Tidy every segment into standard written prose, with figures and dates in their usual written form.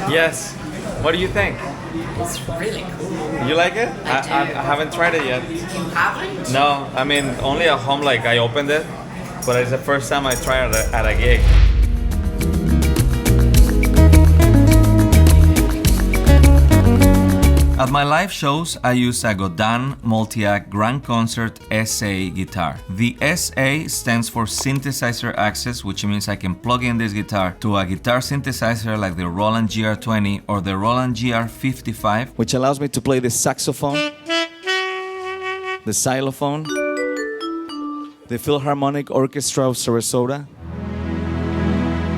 Yes. What do you think? It's really cool. You like it? I do. I haven't tried it yet. You haven't? No, I mean only at home. Like I opened it, but it's the first time I tried it at a gig. At my live shows, I use a Godin Multiac Grand Concert SA guitar. The SA stands for Synthesizer Access, which means I can plug in this guitar to a guitar synthesizer like the Roland GR-20 or the Roland GR-55, which allows me to play the saxophone, the xylophone, the Philharmonic Orchestra of Sarasota.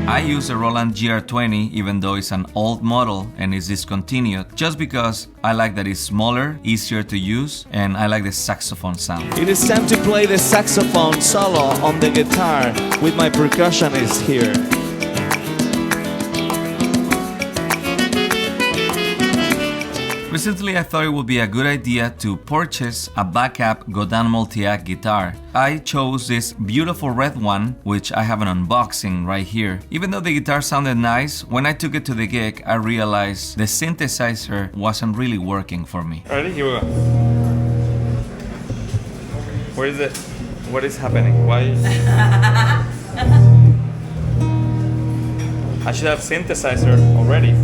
I use a Roland GR-20 even though it's an old model and is discontinued, just because I like that it's smaller, easier to use, and I like the saxophone sound. It is time to play the saxophone solo on the guitar with my percussionist here. Recently, I thought it would be a good idea to purchase a backup Godin Multiac guitar. I chose this beautiful red one, which I have an unboxing right here. Even though the guitar sounded nice, when I took it to the gig, I realized the synthesizer wasn't really working for me. Ready? Here we go. Where is it? What is happening? Why? I should have synthesizer already.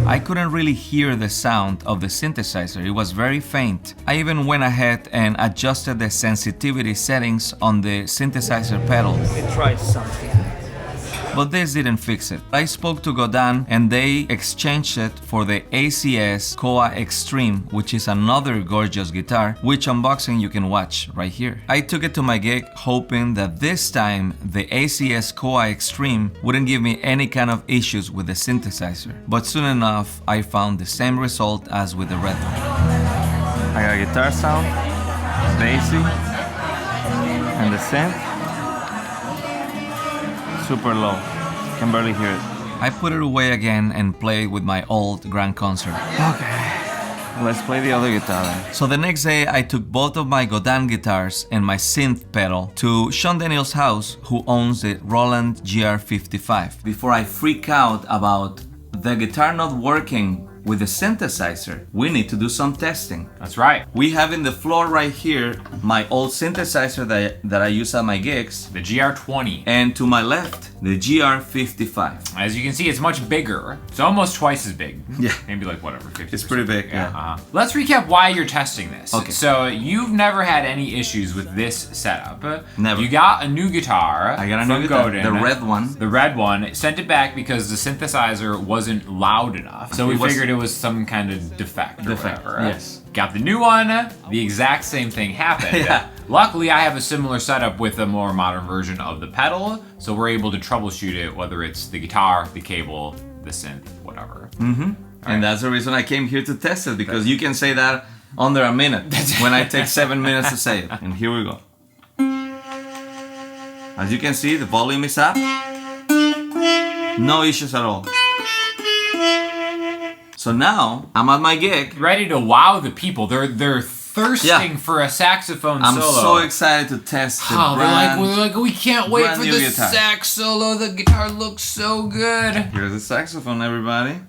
I couldn't really hear the sound of the synthesizer, it was very faint. I even went ahead and adjusted the sensitivity settings on the synthesizer pedal. Let me try something. But this didn't fix it. I spoke to Godin and they exchanged it for the ACS Koa Extreme, which is another gorgeous guitar, which unboxing you can watch right here. I took it to my gig hoping that this time the ACS Koa Extreme wouldn't give me any kind of issues with the synthesizer. But soon enough, I found the same result as with the red one. I got a guitar sound, the AC, and the synth. Super low, can barely hear it. I put it away again and played with my old Grand Concert. Okay, let's play the other guitar then. So the next day I took both of my Godin guitars and my synth pedal to Sean Daniel's house, who owns the Roland GR-55. Before I freak out about the guitar not working with the synthesizer, we need to do some testing. That's right. We have in the floor right here my old synthesizer that I use at my gigs. The GR-20. And to my left, the GR-55. As you can see, it's much bigger. It's almost twice as big. Yeah. Maybe like whatever, 50%. It's pretty big, yeah. Let's recap why you're testing this. Okay. So you've never had any issues with this setup. Never. You got a new guitar. I got a new guitar, Godin, the red one. The red one. Sent it back because the synthesizer wasn't loud enough. So we figured it was some kind of defect or whatever. Yes. Got the new one, the exact same thing happened. Yeah. Luckily, I have a similar setup with a more modern version of the pedal, so we're able to troubleshoot it, whether it's the guitar, the cable, the synth, whatever. Mm-hmm. And that's the reason I came here to test it, because you can say that under a minute when I take 7 minutes to say it. And here we go. As you can see, the volume is up. No issues at all. So now, I'm at my gig. Ready to wow the people. They're thirsting for a saxophone I'm solo. so excited to test the we're like, we can't wait for the guitar. sax solo. The guitar looks so good. Here's the saxophone, everybody.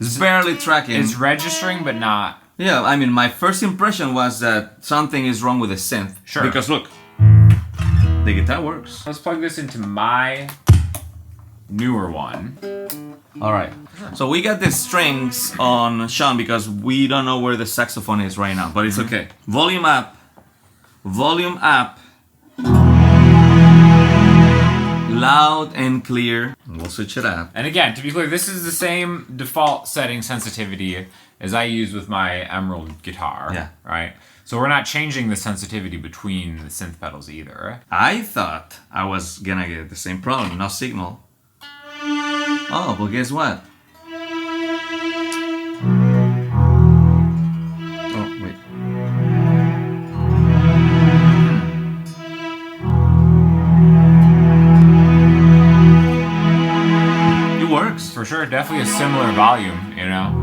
It's barely tracking. It's registering, but not. Yeah, I mean, my first impression was that something is wrong with the synth. Sure. Because look, the guitar works. Let's plug this into my newer one. All right. So we got the strings on Sean because we don't know where the saxophone is right now, but it's okay. Volume up. Volume up. Loud and clear. We'll switch it up. And again, to be clear, this is the same default setting sensitivity as I use with my Emerald guitar. Yeah. Right? So we're not changing the sensitivity between the synth pedals either. I thought I was gonna get the same problem, no signal. Oh, but guess what? Oh, wait. It works. For sure, definitely a similar volume, you know?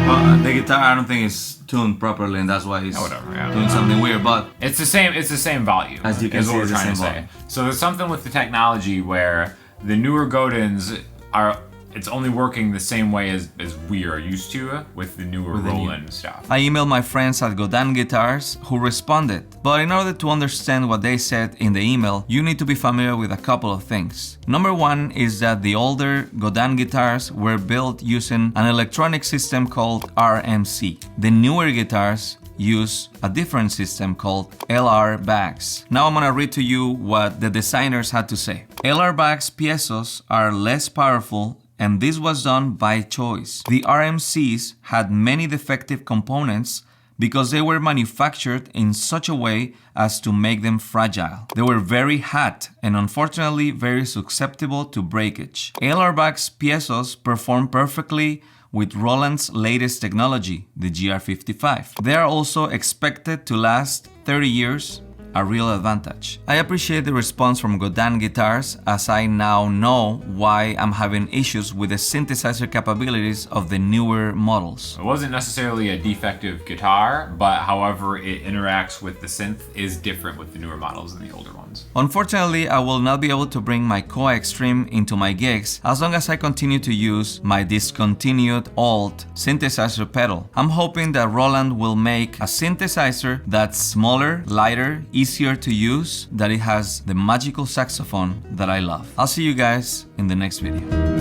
Well, the guitar, I don't think it's tuned properly, and that's why it's doing something weird. But it's the same volume. As you can see, what we're trying to say. So there's something with the technology where the newer Godins are. It's only working the same way as we are used to with the newer Roland stuff. I emailed my friends at Godin Guitars who responded, but in order to understand what they said in the email, you need to be familiar with a couple of things. Number one is that the older Godin guitars were built using an electronic system called RMC. The newer guitars use a different system called LR bags. Now I'm gonna read to you what the designers had to say. LR bags pieces are less powerful, and this was done by choice. The RMCs had many defective components because they were manufactured in such a way as to make them fragile. They were very hot and unfortunately very susceptible to breakage. LR bags pieces perform perfectly with Roland's latest technology, the GR-55. They are also expected to last 30 years, a real advantage. I appreciate the response from Godin Guitars, as I now know why I'm having issues with the synthesizer capabilities of the newer models. It wasn't necessarily a defective guitar, but however it interacts with the synth is different with the newer models than the older ones. Unfortunately, I will not be able to bring my Koa Extreme into my gigs as long as I continue to use my discontinued old synthesizer pedal. I'm hoping that Roland will make a synthesizer that's smaller, lighter, easier to use, that it has the magical saxophone that I love. I'll see you guys in the next video.